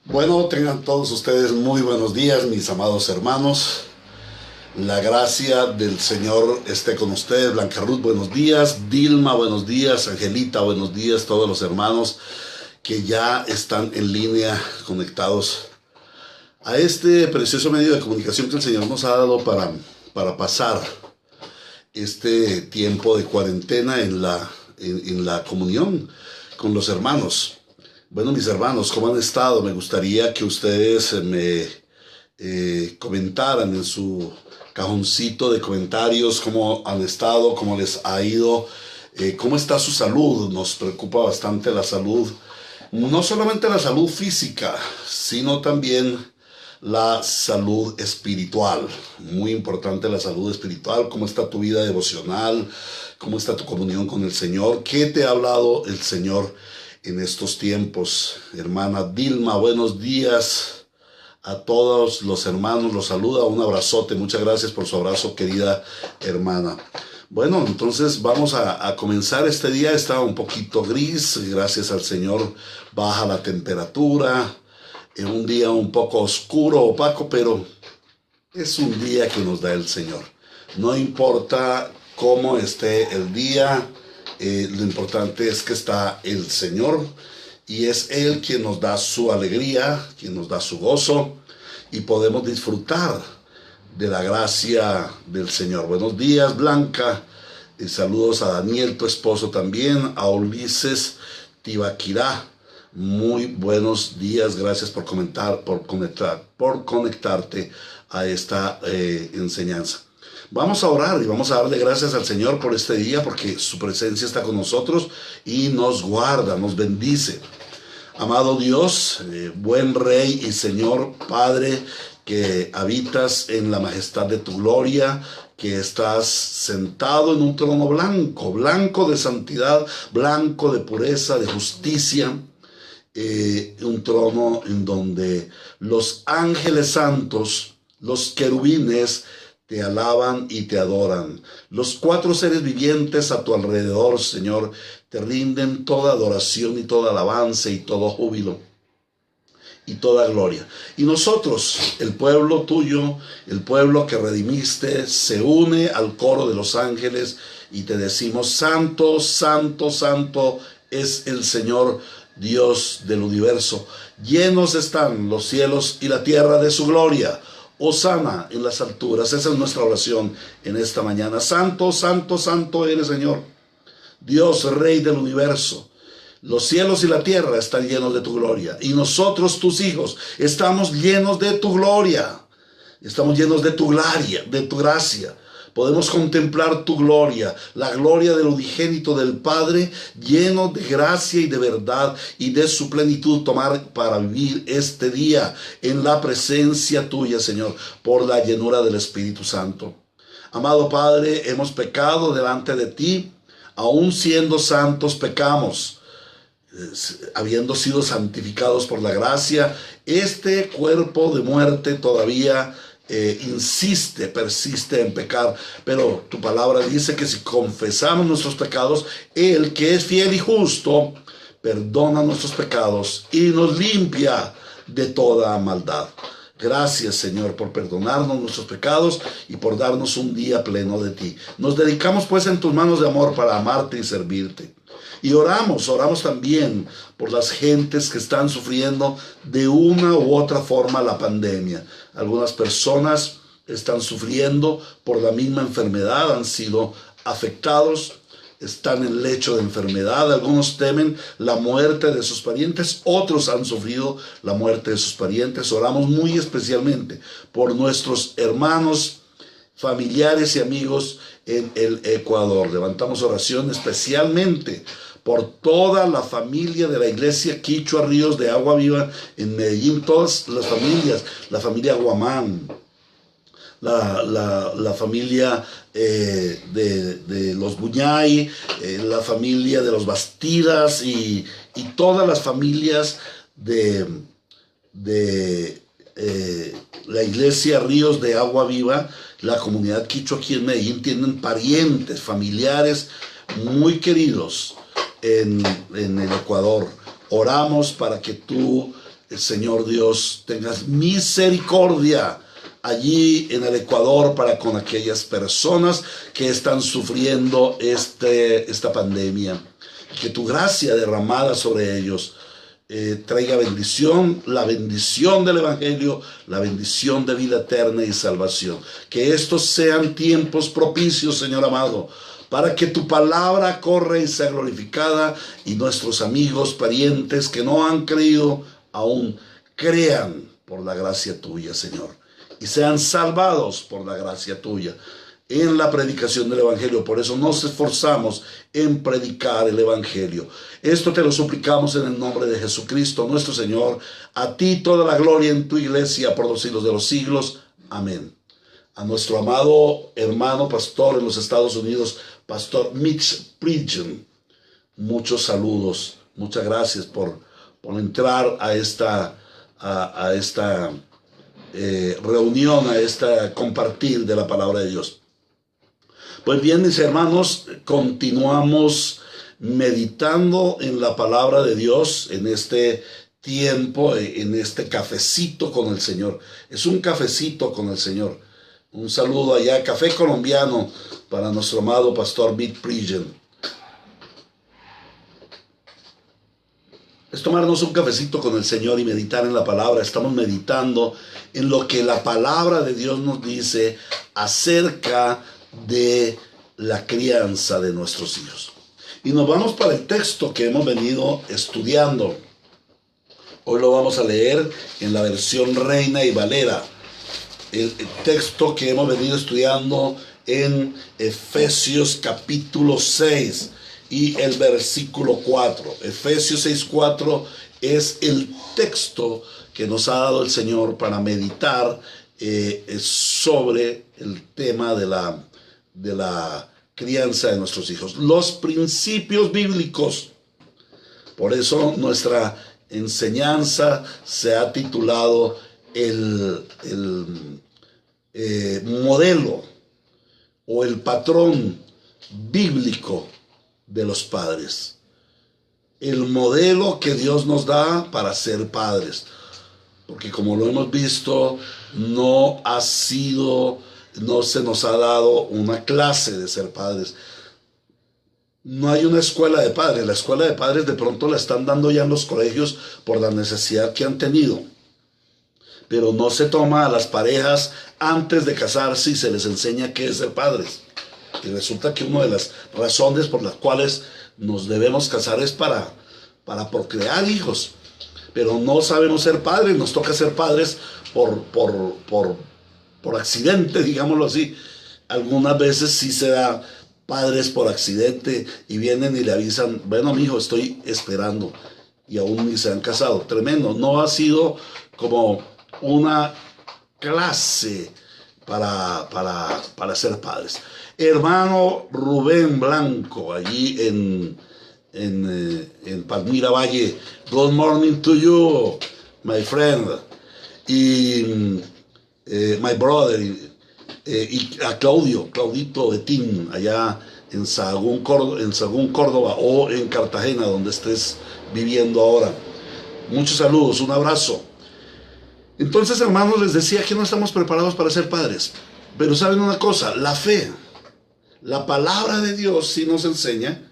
Bueno, tengan todos ustedes muy buenos días, mis amados hermanos. La gracia del Señor esté con ustedes. Blanca Ruth, buenos días. Dilma, buenos días. Angelita, buenos días. Todos los hermanos que ya están en línea conectados a este precioso medio de comunicación que el Señor nos ha dado para pasar este tiempo de cuarentena en la comunión con los hermanos. Bueno, mis hermanos, ¿cómo han estado? Me gustaría que ustedes me comentaran en su cajoncito de comentarios cómo han estado, cómo les ha ido, cómo está su salud. Nos preocupa bastante la salud, no solamente la salud física, sino también la salud espiritual. Muy importante la salud espiritual. ¿Cómo está tu vida devocional? ¿Cómo está tu comunión con el Señor? ¿Qué te ha hablado el Señor en estos tiempos? Hermana Dilma, buenos días a todos los hermanos, los saluda, un abrazote, muchas gracias por su abrazo, querida hermana. Bueno, entonces vamos a comenzar este día. Está un poquito gris, gracias al Señor baja la temperatura, en un día un poco oscuro, opaco, pero es un día que nos da el Señor. No importa cómo esté el día, lo importante es que está el Señor y es Él quien nos da su alegría, quien nos da su gozo y podemos disfrutar de la gracia del Señor. Buenos días, Blanca. Saludos a Daniel, tu esposo también, a Ulises Tibaquirá. Muy buenos días, gracias por conectarte a esta enseñanza. Vamos a orar y vamos a darle gracias al Señor por este día, porque su presencia está con nosotros y nos guarda, nos bendice. Amado Dios, buen Rey y Señor Padre, que habitas en la majestad de tu gloria, que estás sentado en un trono blanco, blanco de santidad, blanco de pureza, de justicia, un trono en donde los ángeles santos, los querubines, te alaban y te adoran. Los cuatro seres vivientes a tu alrededor, Señor, te rinden toda adoración y toda alabanza y todo júbilo y toda gloria. Y nosotros, el pueblo tuyo, el pueblo que redimiste, se une al coro de los ángeles y te decimos: Santo, Santo, Santo es el Señor Dios del universo. Llenos están los cielos y la tierra de su gloria. Hosana en las alturas. Esa es nuestra oración en esta mañana. Santo, Santo, Santo eres, Señor, Dios, Rey del universo. Los cielos y la tierra están llenos de tu gloria. Y nosotros, tus hijos, estamos llenos de tu gloria. Estamos llenos de tu gloria, de tu gracia. Podemos contemplar tu gloria, la gloria del unigénito del Padre, lleno de gracia y de verdad y de su plenitud, tomar para vivir este día en la presencia tuya, Señor, por la llenura del Espíritu Santo. Amado Padre, hemos pecado delante de ti, aun siendo santos pecamos. Habiendo sido santificados por la gracia, este cuerpo de muerte todavía persiste en pecar, pero tu palabra dice que si confesamos nuestros pecados, Él, que es fiel y justo, perdona nuestros pecados y nos limpia de toda maldad. Gracias, Señor, por perdonarnos nuestros pecados y por darnos un día pleno de ti. Nos dedicamos pues en tus manos de amor para amarte y servirte. Y oramos también por las gentes que están sufriendo de una u otra forma la pandemia. Algunas personas están sufriendo por la misma enfermedad, han sido afectados, están en lecho de enfermedad. Algunos temen la muerte de sus parientes, otros han sufrido la muerte de sus parientes. Oramos muy especialmente por nuestros hermanos, familiares y amigos en el Ecuador. Levantamos oración especialmente por toda la familia de la iglesia Quichua Ríos de Agua Viva en Medellín, todas las familias, la familia Guamán, la familia de los Buñay, la familia de los Bastidas y todas las familias de la iglesia Ríos de Agua Viva, la comunidad quichua aquí en Medellín, tienen parientes, familiares muy queridos en el Ecuador. Oramos para que tú, Señor Dios, tengas misericordia allí en el Ecuador para con aquellas personas que están sufriendo esta pandemia. Que tu gracia derramada sobre ellos traiga bendición, la bendición del Evangelio, la bendición de vida eterna y salvación. Que estos sean tiempos propicios, Señor amado, para que tu palabra corra y sea glorificada, y nuestros amigos, parientes que no han creído aún, crean por la gracia tuya, Señor, y sean salvados por la gracia tuya en la predicación del Evangelio. Por eso nos esforzamos en predicar el Evangelio. Esto te lo suplicamos en el nombre de Jesucristo, nuestro Señor. A ti toda la gloria en tu iglesia por los siglos de los siglos. Amén. A nuestro amado hermano pastor en los Estados Unidos, Pastor Mitch Pridgen, muchos saludos. Muchas gracias por entrar a esta reunión, a esta compartir de la palabra de Dios. Pues bien, mis hermanos, continuamos meditando en la palabra de Dios en este tiempo, en este cafecito con el Señor. Es un cafecito con el Señor. Un saludo allá, café colombiano, para nuestro amado pastor Mitch Pridgen. Es tomarnos un cafecito con el Señor y meditar en la palabra. Estamos meditando en lo que la palabra de Dios nos dice acerca de la crianza de nuestros hijos. Y nos vamos para el texto que hemos venido estudiando. Hoy lo vamos a leer en la versión Reina y Valera. El texto que hemos venido estudiando en Efesios capítulo 6 y el versículo 4. Efesios 6:4 es el texto que nos ha dado el Señor para meditar sobre el tema de la crianza de nuestros hijos, los principios bíblicos. Por eso nuestra enseñanza se ha titulado el modelo o el patrón bíblico de los padres, el modelo que Dios nos da para ser padres, porque como lo hemos visto, no se nos ha dado una clase de ser padres. No hay una escuela de padres. La escuela de padres de pronto la están dando ya en los colegios por la necesidad que han tenido, pero no se toma a las parejas antes de casarse y se les enseña qué es ser padres. Y resulta que una de las razones por las cuales nos debemos casar es para procrear hijos, pero no sabemos ser padres. Nos toca ser padres por accidente, digámoslo así. Algunas veces sí se da padres por accidente y vienen y le avisan: bueno, mijo, estoy esperando, y aún ni se han casado. Tremendo. No ha sido como una clase para ser padres. Hermano Rubén Blanco, allí en Palmira Valle, good morning to you, my friend, y my brother, y a Claudito Betín, allá en Sahagún, Córdoba, o en Cartagena, donde estés viviendo ahora. Muchos saludos, un abrazo. Entonces, hermanos, les decía que no estamos preparados para ser padres. Pero saben una cosa, la fe, la palabra de Dios sí nos enseña,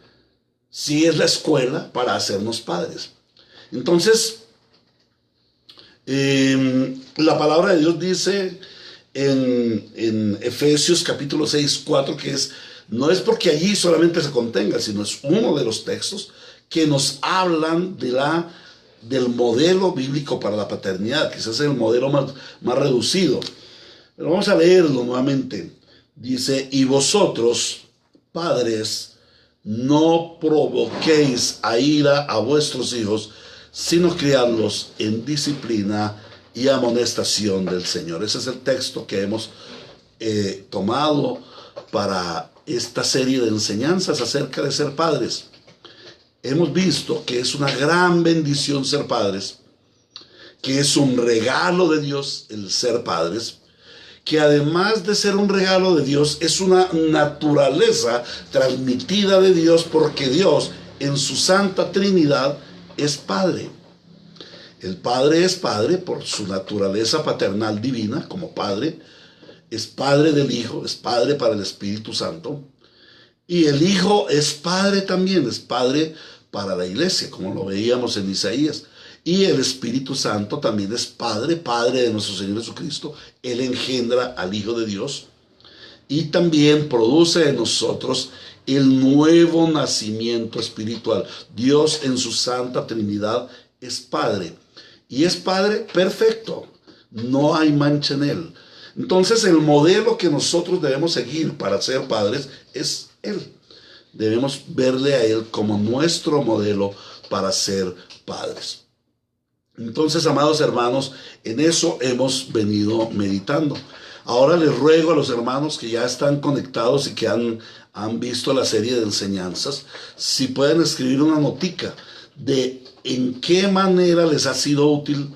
sí es la escuela para hacernos padres. Entonces, la palabra de Dios dice en Efesios capítulo 6:4 que no es porque allí solamente se contenga, sino es uno de los textos que nos hablan del modelo bíblico para la paternidad. Quizás es el modelo más reducido, pero vamos a leerlo nuevamente. Dice: y vosotros, padres, no provoquéis a ira a vuestros hijos, sino criadlos en disciplina y amonestación del Señor. Ese es el texto que hemos tomado para esta serie de enseñanzas acerca de ser padres. Hemos visto que es una gran bendición ser padres, que es un regalo de Dios el ser padres, que además de ser un regalo de Dios, es una naturaleza transmitida de Dios, porque Dios en su Santa Trinidad es Padre. El Padre es Padre por su naturaleza paternal divina como Padre. Es Padre del Hijo, es Padre para el Espíritu Santo. Y el Hijo es Padre también, es Padre para la iglesia, como lo veíamos en Isaías. Y el Espíritu Santo también es Padre, Padre de nuestro Señor Jesucristo. Él engendra al Hijo de Dios. Y también produce en nosotros el nuevo nacimiento espiritual. Dios en su Santa Trinidad es Padre. Y es Padre perfecto. No hay mancha en Él. Entonces el modelo que nosotros debemos seguir para ser padres es Él. Debemos verle a Él como nuestro modelo para ser padres. Entonces, amados hermanos, en eso hemos venido meditando. Ahora les ruego a los hermanos que ya están conectados y que han visto la serie de enseñanzas, si pueden escribir una notica de en qué manera les ha sido útil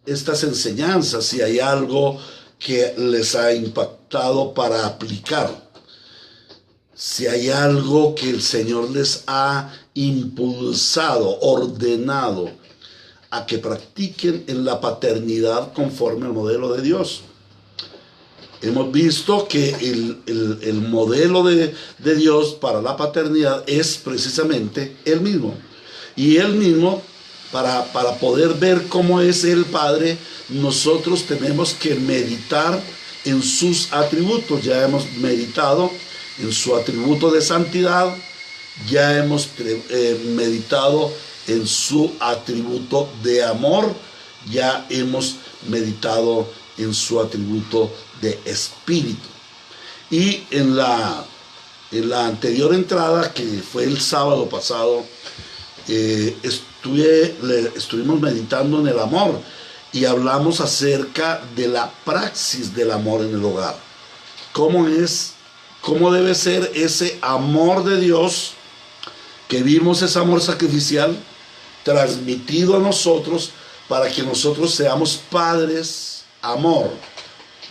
estas enseñanzas, si hay algo que les ha impactado para aplicar, si hay algo que el Señor les ha impulsado, ordenado a que practiquen en la paternidad conforme al modelo de Dios. Hemos visto que el modelo de Dios para la paternidad es precisamente Él mismo. Y Él mismo, para poder ver cómo es el Padre, nosotros tenemos que meditar en sus atributos. Ya hemos meditado en su atributo de santidad, ya hemos meditado en su atributo de amor, ya hemos meditado en su atributo de espíritu. Y en la anterior entrada, que fue el sábado pasado, estuvimos meditando en el amor y hablamos acerca de la praxis del amor en el hogar. ¿Cómo debe ser ese amor de Dios que vimos, ese amor sacrificial transmitido a nosotros para que nosotros seamos padres amor?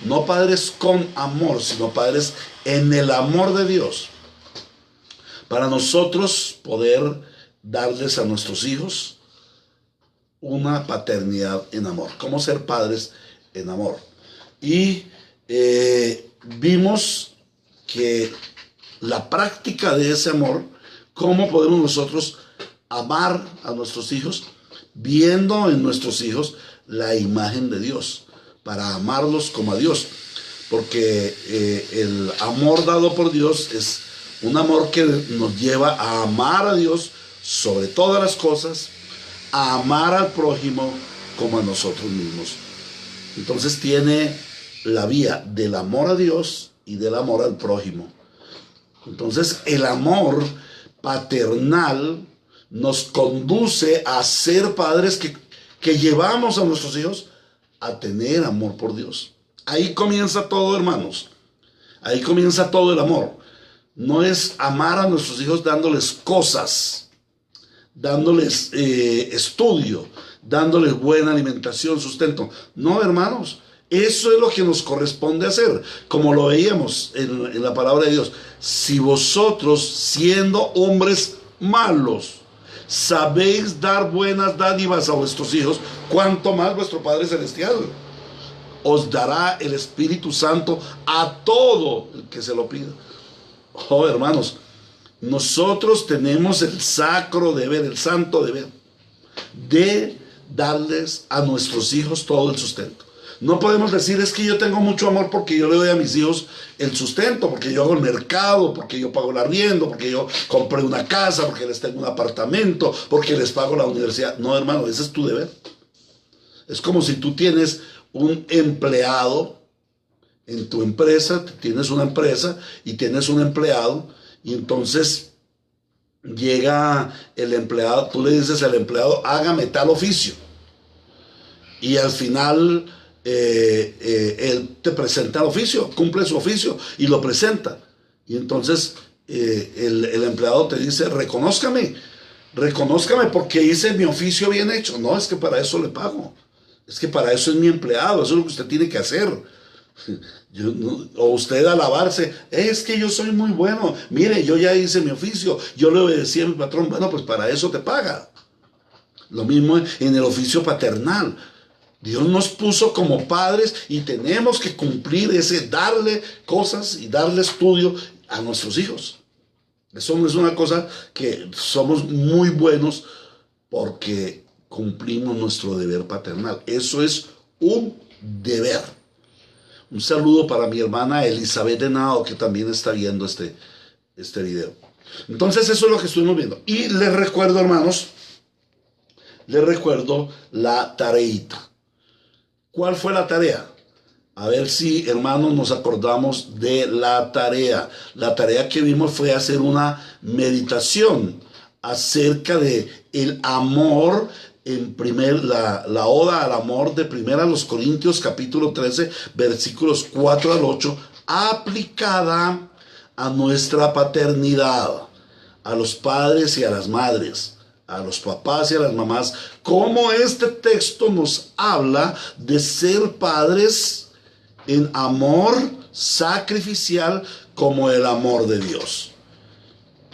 No padres con amor, sino padres en el amor de Dios. Para nosotros poder darles a nuestros hijos una paternidad en amor. Cómo ser padres en amor. Y vimos que la práctica de ese amor, cómo podemos nosotros amar a nuestros hijos, viendo en nuestros hijos la imagen de Dios, para amarlos como a Dios. Porque el amor dado por Dios es un amor que nos lleva a amar a Dios sobre todas las cosas, a amar al prójimo como a nosotros mismos. Entonces tiene la vía del amor a Dios y del amor al prójimo. Entonces el amor paternal nos conduce a ser padres que llevamos a nuestros hijos a tener amor por Dios. Ahí comienza todo, hermanos. Ahí comienza todo el amor. No es amar a nuestros hijos dándoles cosas, dándoles estudio, dándoles buena alimentación, sustento. No, hermanos, eso es lo que nos corresponde hacer. Como lo veíamos en la palabra de Dios. Si vosotros, siendo hombres malos, sabéis dar buenas dádivas a vuestros hijos, cuánto más vuestro Padre Celestial os dará el Espíritu Santo a todo el que se lo pida. Oh, hermanos, nosotros tenemos el sacro deber, el santo deber de darles a nuestros hijos todo el sustento. No podemos decir, es que yo tengo mucho amor porque yo le doy a mis hijos el sustento, porque yo hago el mercado, porque yo pago el arriendo, porque yo compré una casa, porque les tengo un apartamento, porque les pago la universidad. No, hermano, ese es tu deber. Es como si tú tienes un empleado en tu empresa, tienes una empresa y tienes un empleado, y entonces llega el empleado, tú le dices al empleado, hágame tal oficio, y al final él te presenta el oficio, cumple su oficio y lo presenta, y entonces el empleado te dice, reconózcame porque hice mi oficio bien hecho. No, es que para eso le pago, es que para eso es mi empleado, eso es lo que usted tiene que hacer. O usted alabarse, es que yo soy muy bueno, mire, yo ya hice mi oficio, yo le obedecí a mi patrón. Bueno, pues para eso te paga. Lo mismo en el oficio paternal. Dios nos puso como padres y tenemos que cumplir ese darle cosas y darle estudio a nuestros hijos. Eso no es una cosa que somos muy buenos porque cumplimos nuestro deber paternal. Eso es un deber. Un saludo para mi hermana Elizabeth Henao, que también está viendo este video. Entonces eso es lo que estuvimos viendo. Y les recuerdo, hermanos, les recuerdo la tareita. ¿Cuál fue la tarea? A ver si, hermanos, nos acordamos de la tarea. La tarea que vimos fue hacer una meditación acerca de el amor, la oda al amor de 1 Corintios capítulo 13, versículos 4 al 8, aplicada a nuestra paternidad, a los padres y a las madres, a los papás y a las mamás. Cómo este texto nos habla de ser padres en amor sacrificial como el amor de Dios.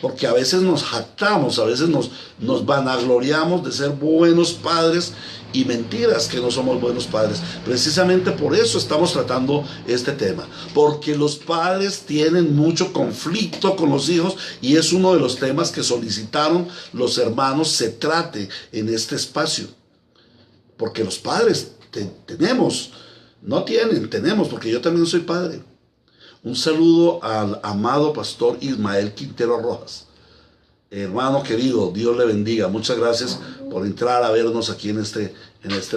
Porque a veces nos jactamos, a veces nos vanagloriamos de ser buenos padres y mentiras que no somos buenos padres. Precisamente por eso estamos tratando este tema. Porque los padres tienen mucho conflicto con los hijos y es uno de los temas que solicitaron los hermanos se trate en este espacio. Porque los padres tenemos, porque yo también soy padre. Un saludo al amado pastor Ismael Quintero Rojas. Hermano querido, Dios le bendiga. Muchas gracias por entrar a vernos aquí en este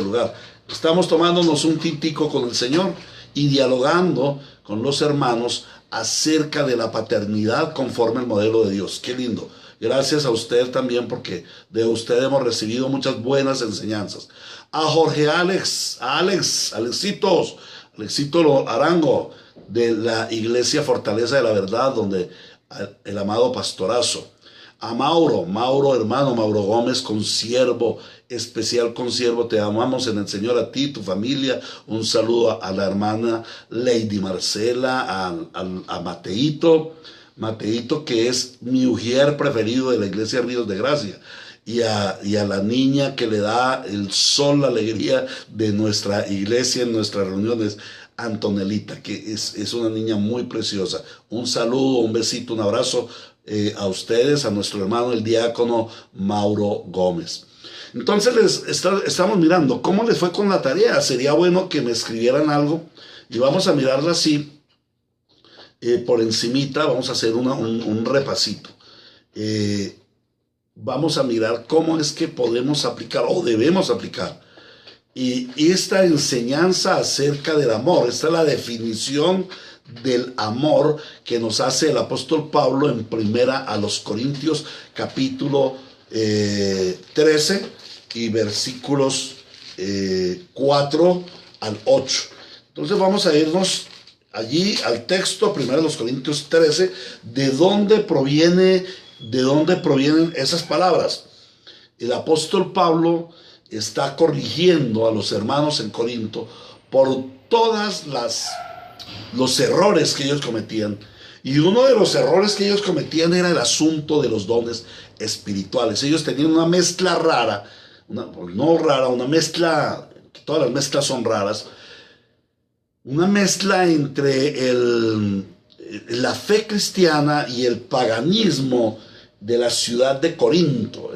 lugar. Estamos tomándonos un tintico con el Señor y dialogando con los hermanos acerca de la paternidad conforme al modelo de Dios. Qué lindo. Gracias a usted también, porque de usted hemos recibido muchas buenas enseñanzas. A Jorge Alexito Arango, de la Iglesia Fortaleza de la Verdad, donde el amado pastorazo. A Mauro, hermano, Mauro Gómez, consiervo, especial consiervo, te amamos en el Señor, a ti, tu familia. Un saludo a la hermana Lady Marcela, a Mateito, que es mi ujier preferido de la Iglesia Ríos de Gracia, y a la niña que le da el sol, la alegría de nuestra iglesia en nuestras reuniones, Antonelita, que es una niña muy preciosa. Un saludo, un besito, un abrazo a ustedes, a nuestro hermano el diácono Mauro Gómez. Entonces estamos mirando cómo les fue con la tarea. Sería bueno que me escribieran algo y vamos a mirarla así por encimita. Vamos a hacer un repasito. Vamos a mirar cómo es que podemos aplicar o debemos aplicar y esta enseñanza acerca del amor. Esta es la definición del amor que nos hace el apóstol Pablo en 1 Corintios capítulo 13 y versículos 4 al 8. Entonces vamos a irnos allí al texto, 1 Corintios 13, de dónde provienen esas palabras. El apóstol Pablo está corrigiendo a los hermanos en Corinto por todas los errores que ellos cometían. Y uno de los errores que ellos cometían era el asunto de los dones espirituales. Ellos tenían una mezcla rara, una mezcla, todas las mezclas son raras, una mezcla entre la fe cristiana y el paganismo de la ciudad de Corinto.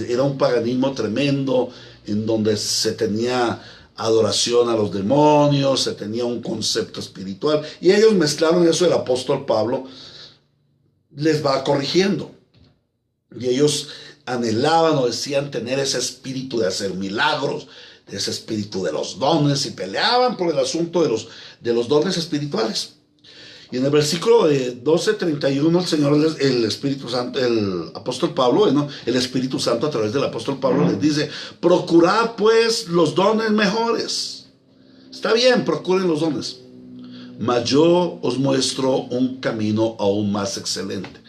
Era un paganismo tremendo en donde se tenía adoración a los demonios, se tenía un concepto espiritual, y ellos mezclaron eso. El apóstol Pablo les va corrigiendo, y ellos anhelaban o decían tener ese espíritu de hacer milagros, ese espíritu de los dones, y peleaban por el asunto de los dones espirituales. Y en el versículo 12:31 el Señor, el Espíritu Santo, el apóstol Pablo, el Espíritu Santo a través del apóstol Pablo les dice: procurad pues los dones mejores. Está bien, procuren los dones, mas yo os muestro un camino aún más excelente.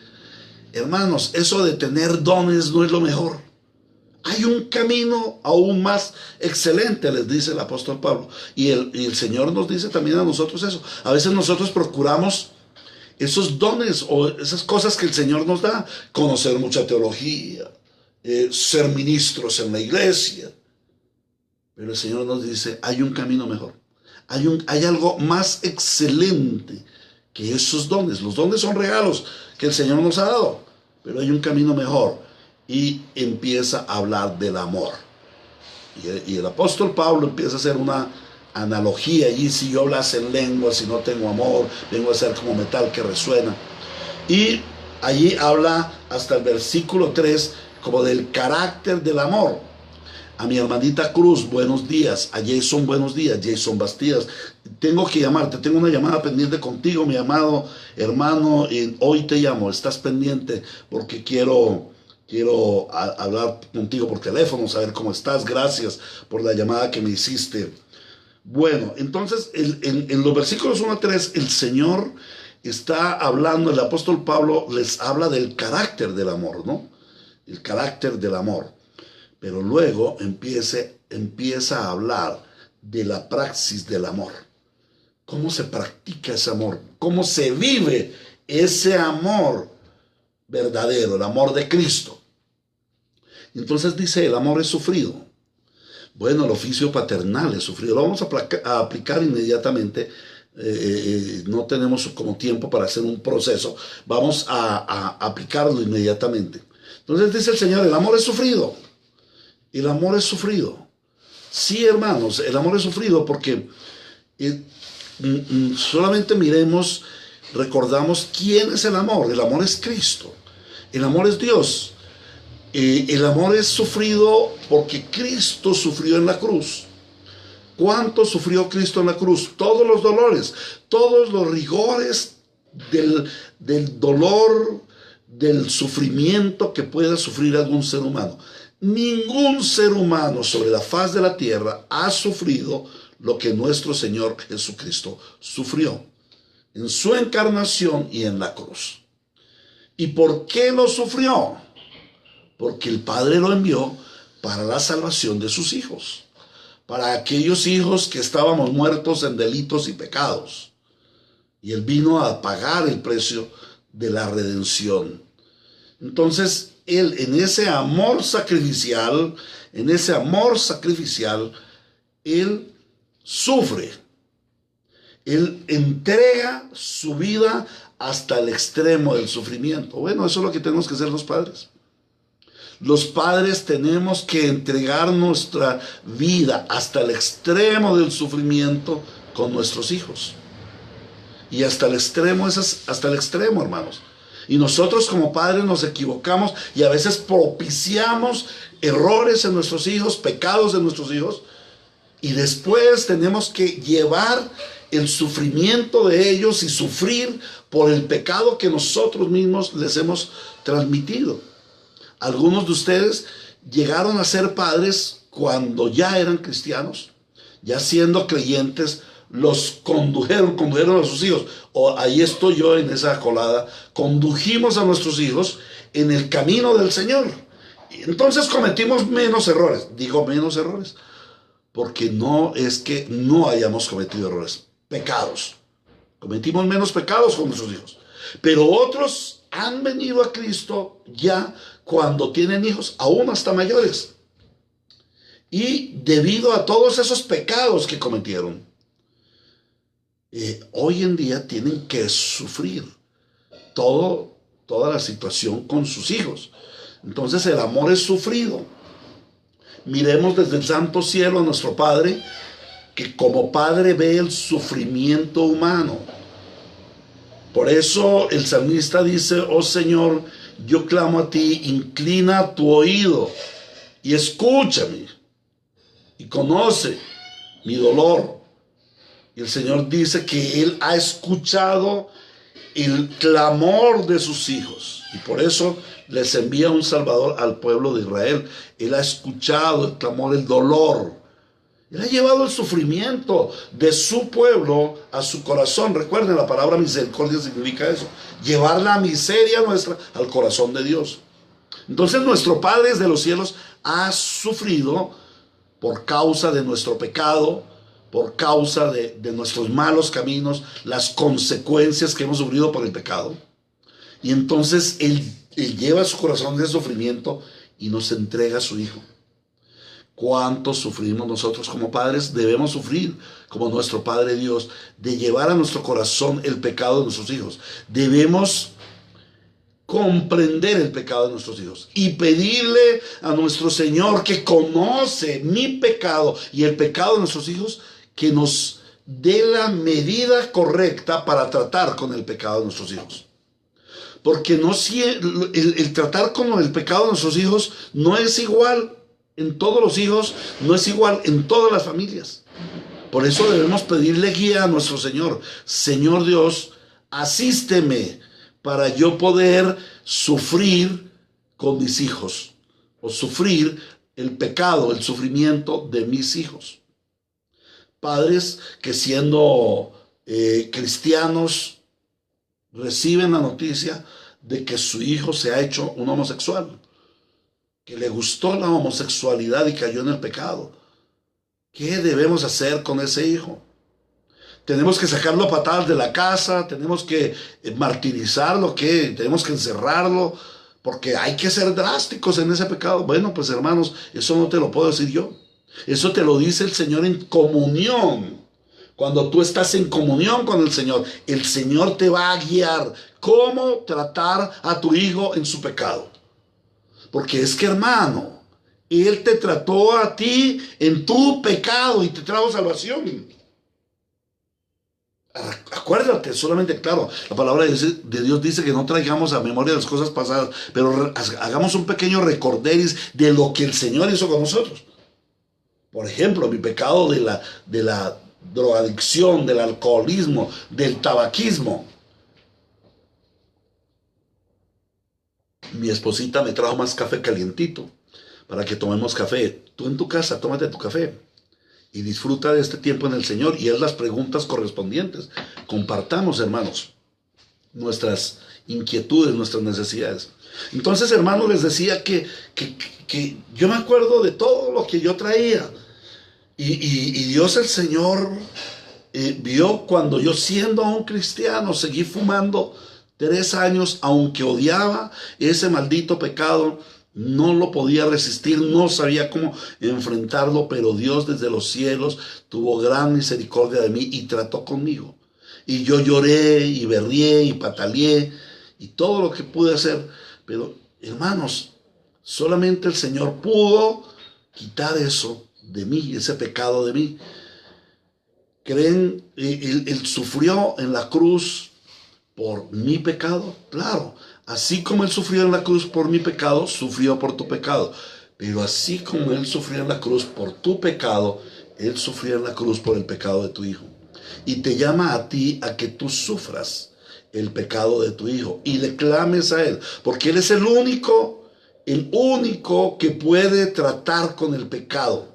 Hermanos, eso de tener dones no es lo mejor. Hay un camino aún más excelente, les dice el apóstol Pablo. Y el Señor nos dice también a nosotros eso. A veces nosotros procuramos esos dones o esas cosas que el Señor nos da. Conocer mucha teología, ser ministros en la iglesia. Pero el Señor nos dice, hay un camino mejor. Hay algo más excelente que esos dones. Los dones son regalos que el Señor nos ha dado, pero hay un camino mejor. Y empieza a hablar del amor. Y el apóstol Pablo empieza a hacer una analogía allí. Si yo hablase en lengua, si no tengo amor, vengo a ser como metal que resuena. Y allí habla hasta el versículo 3 como del carácter del amor. A mi hermanita Cruz, buenos días. A Jason, buenos días. Jason Bastidas, tengo que llamarte. Tengo una llamada pendiente contigo, mi amado hermano. Hoy te llamo. Estás pendiente porque quiero hablar contigo por teléfono, saber cómo estás. Gracias por la llamada que me hiciste. Bueno, entonces en los versículos 1 a 3, el Señor está hablando, el apóstol Pablo les habla del carácter del amor, ¿no? El carácter del amor. Pero luego empieza a hablar de la praxis del amor. ¿Cómo se practica ese amor? ¿Cómo se vive ese amor verdadero, el amor de Cristo? Entonces dice, el amor es sufrido. Bueno, el oficio paternal es sufrido. Lo vamos a aplicar inmediatamente. No tenemos como tiempo para hacer un proceso. Vamos a aplicarlo inmediatamente. Entonces dice el Señor, el amor es sufrido. El amor es sufrido. Sí, hermanos, el amor es sufrido porque solamente recordamos quién es el amor. El amor es Cristo. El amor es Dios. El amor es sufrido porque Cristo sufrió en la cruz. ¿Cuánto sufrió Cristo en la cruz? Todos los dolores, todos los rigores del dolor, del sufrimiento que pueda sufrir algún ser humano. Ningún ser humano sobre la faz de la tierra ha sufrido lo que nuestro Señor Jesucristo sufrió en su encarnación y en la cruz. ¿Y por qué lo sufrió? Porque el Padre lo envió para la salvación de sus hijos, para aquellos hijos que estábamos muertos en delitos y pecados. Y Él vino a pagar el precio de la redención. Entonces, Él en ese amor sacrificial, Él sufre. Él entrega su vida hasta el extremo del sufrimiento. Bueno, eso es lo que tenemos que hacer los padres. Los padres tenemos que entregar nuestra vida hasta el extremo del sufrimiento con nuestros hijos. Y hasta el extremo, hermanos. Y nosotros como padres nos equivocamos y a veces propiciamos errores en nuestros hijos, pecados de nuestros hijos. Y después tenemos que llevar el sufrimiento de ellos y sufrir por el pecado que nosotros mismos les hemos transmitido. Algunos de ustedes llegaron a ser padres cuando ya eran cristianos, ya siendo creyentes, los condujeron a sus hijos. O ahí estoy yo en esa colada. Condujimos a nuestros hijos en el camino del Señor. Entonces cometimos menos errores. Digo menos errores, porque no es que no hayamos cometido errores, pecados. Cometimos menos pecados con nuestros hijos. Pero otros han venido a Cristo ya cuando tienen hijos, aún hasta mayores. Y debido a todos esos pecados que cometieron, hoy en día tienen que sufrir toda la situación con sus hijos. Entonces el amor es sufrido. Miremos desde el santo cielo a nuestro Padre, que como Padre ve el sufrimiento humano. Por eso el salmista dice, oh Señor, yo clamo a ti, inclina tu oído y escúchame y conoce mi dolor. Y el Señor dice que Él ha escuchado el clamor de sus hijos y por eso les envía un Salvador al pueblo de Israel. Él ha escuchado el clamor, el dolor. Él ha llevado el sufrimiento de su pueblo a su corazón. Recuerden, la palabra misericordia significa eso. Llevar la miseria nuestra al corazón de Dios. Entonces nuestro Padre desde los cielos ha sufrido por causa de nuestro pecado, por causa de nuestros malos caminos, las consecuencias que hemos sufrido por el pecado. Y entonces Él lleva a su corazón ese sufrimiento y nos entrega a su Hijo. ¿Cuánto sufrimos nosotros como padres? Debemos sufrir como nuestro Padre Dios, de llevar a nuestro corazón el pecado de nuestros hijos. Debemos comprender el pecado de nuestros hijos y pedirle a nuestro Señor, que conoce mi pecado y el pecado de nuestros hijos, que nos dé la medida correcta para tratar con el pecado de nuestros hijos. Porque el tratar con el pecado de nuestros hijos no es igual en todos los hijos, no es igual en todas las familias. Por eso debemos pedirle guía a nuestro Señor. Señor Dios, asísteme para yo poder sufrir con mis hijos, o sufrir el pecado, el sufrimiento de mis hijos. Padres que siendo cristianos reciben la noticia de que su hijo se ha hecho un homosexual, que le gustó la homosexualidad y cayó en el pecado. ¿Qué debemos hacer con ese hijo? Tenemos que sacarlo a patadas de la casa, tenemos que martirizarlo, ¿qué? Tenemos que encerrarlo, porque hay que ser drásticos en ese pecado. Bueno, pues hermanos, eso no te lo puedo decir yo. Eso te lo dice el Señor en comunión. Cuando tú estás en comunión con el Señor te va a guiar cómo tratar a tu hijo en su pecado. Porque es que, hermano, Él te trató a ti en tu pecado y te trajo salvación. Acuérdate, solamente, claro, la palabra de Dios dice que no traigamos a memoria las cosas pasadas, pero hagamos un pequeño recorderis de lo que el Señor hizo con nosotros. Por ejemplo, mi pecado de la drogadicción, del alcoholismo, del tabaquismo. Mi esposita me trajo más café calientito para que tomemos café. Tú en tu casa, tómate tu café y disfruta de este tiempo en el Señor y haz las preguntas correspondientes. Compartamos, hermanos, nuestras inquietudes, nuestras necesidades. Entonces, hermanos, les decía que yo me acuerdo de todo lo que yo traía. Y Dios el Señor vio cuando yo, siendo un cristiano, seguí fumando 3 años, aunque odiaba ese maldito pecado. No lo podía resistir, no sabía cómo enfrentarlo, pero Dios desde los cielos tuvo gran misericordia de mí y trató conmigo. Y yo lloré y berrié y pataleé y todo lo que pude hacer. Pero, hermanos, solamente el Señor pudo quitar eso de mí, ese pecado de mí. ¿Creen? Él sufrió en la cruz por mi pecado, claro. Así como Él sufrió en la cruz por mi pecado, sufrió por tu pecado. Pero así como Él sufrió en la cruz por tu pecado, Él sufrió en la cruz por el pecado de tu hijo. Y te llama a ti a que tú sufras el pecado de tu hijo y le clames a Él, porque Él es el único que puede tratar con el pecado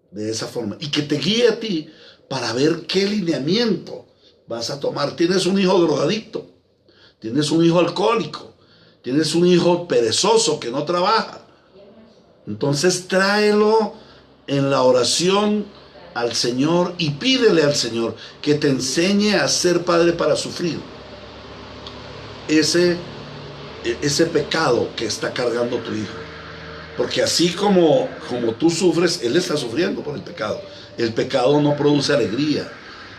de esa forma y que te guíe a ti para ver qué lineamiento vas a tomar. Tienes un hijo drogadicto, tienes un hijo alcohólico, tienes un hijo perezoso que no trabaja. Entonces tráelo en la oración al Señor y pídele al Señor que te enseñe a ser padre para sufrir ese pecado que está cargando tu hijo. Porque así como tú sufres, Él está sufriendo por el pecado. El pecado no produce alegría.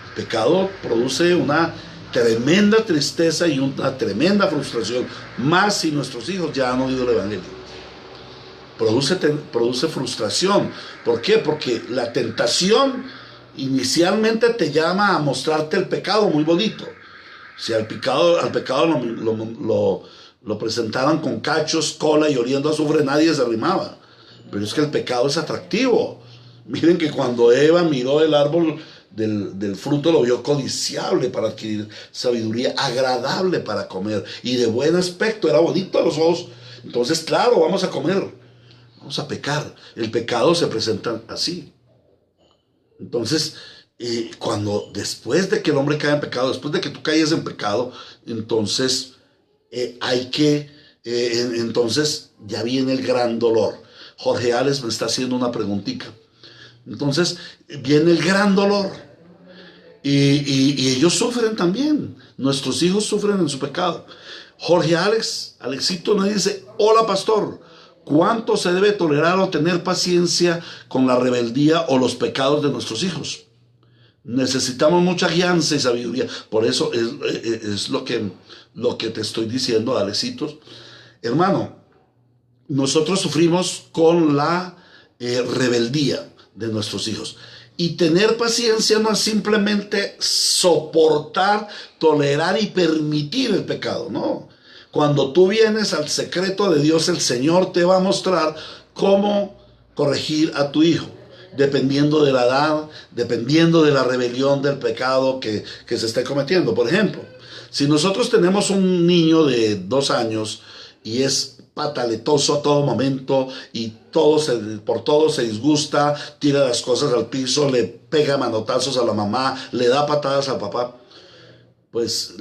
El pecado produce una tremenda tristeza y una tremenda frustración, más si nuestros hijos ya han oído el Evangelio. Produce frustración. ¿Por qué? Porque la tentación inicialmente te llama a mostrarte el pecado muy bonito. Si al pecado lo presentaban con cachos, cola y oliendo a azufre, nadie se arrimaba. Pero es que el pecado es atractivo. Miren que cuando Eva miró el árbol del fruto, lo vio codiciable para adquirir sabiduría, agradable para comer y de buen aspecto, era bonito a los ojos. Entonces, claro, vamos a comer, vamos a pecar. El pecado se presenta así. Entonces, después de que el hombre cae en pecado, después de que tú caigas en pecado, entonces entonces ya viene el gran dolor. Jorge Alex me está haciendo una preguntita. Entonces viene el gran dolor y ellos sufren también. Nuestros hijos sufren en su pecado. Jorge Alexito me dice: hola pastor, ¿Cuánto se debe tolerar o tener paciencia con la rebeldía o los pecados de nuestros hijos? Necesitamos mucha guianza y sabiduría. Por eso es lo que te estoy diciendo, Alecitos. Hermano, nosotros sufrimos con la rebeldía de nuestros hijos. Y tener paciencia no es simplemente soportar, tolerar y permitir el pecado, no. Cuando tú vienes al secreto de Dios, el Señor te va a mostrar cómo corregir a tu hijo, dependiendo de la edad, dependiendo de la rebelión del pecado que se esté cometiendo. Por ejemplo, si nosotros tenemos un niño de 2 años y es pataletoso a todo momento y por todo se disgusta, tira las cosas al piso, le pega manotazos a la mamá, le da patadas al papá, pues,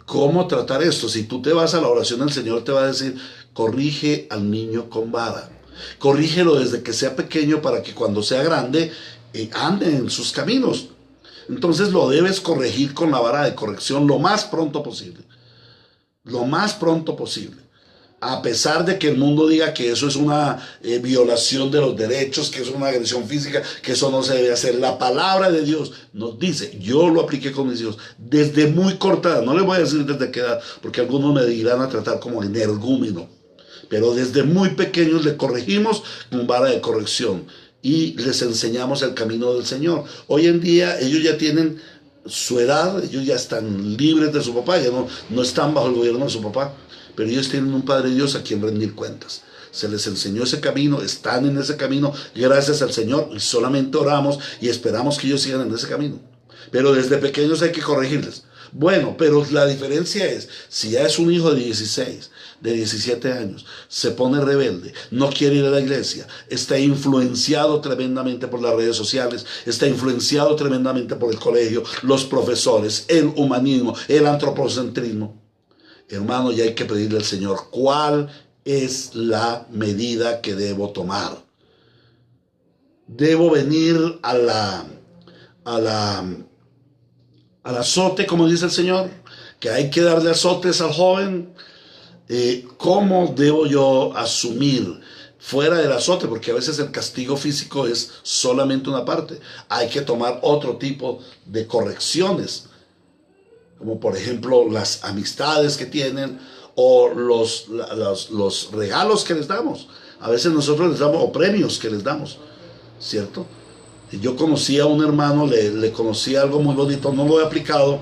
¿cómo tratar esto? Si tú te vas a la oración, el Señor te va a decir, corrige al niño con vara. Corrígelo desde que sea pequeño para que cuando sea grande ande en sus caminos. Entonces lo debes corregir con la vara de corrección lo más pronto posible. Lo más pronto posible. A pesar de que el mundo diga que eso es una violación de los derechos, que es una agresión física, que eso no se debe hacer. La palabra de Dios nos dice, yo lo apliqué con mis hijos, desde muy corta edad, no les voy a decir desde qué edad, porque algunos me dirán a tratar como energúmeno, pero desde muy pequeños le corregimos con vara de corrección y les enseñamos el camino del Señor. Hoy en día ellos ya tienen su edad, ellos ya están libres de su papá, ya no están bajo el gobierno de su papá. Pero ellos tienen un Padre Dios a quien rendir cuentas. Se les enseñó ese camino, están en ese camino, gracias al Señor, y solamente oramos y esperamos que ellos sigan en ese camino. Pero desde pequeños hay que corregirles. Bueno, pero la diferencia es, si ya es un hijo de 16, de 17 años, se pone rebelde, no quiere ir a la iglesia, está influenciado tremendamente por las redes sociales, está influenciado tremendamente por el colegio, los profesores, el humanismo, el antropocentrismo. Hermano, ya hay que pedirle al Señor cuál es la medida que debo tomar. Debo venir al azote, como dice el Señor, que hay que darle azotes al joven. ¿Cómo debo yo asumir fuera del azote? Porque a veces el castigo físico es solamente una parte. Hay que tomar otro tipo de correcciones, como por ejemplo las amistades que tienen o los regalos que les damos. A veces nosotros les damos, o premios que les damos, ¿cierto? Yo conocí a un hermano, le conocí algo muy bonito, no lo he aplicado,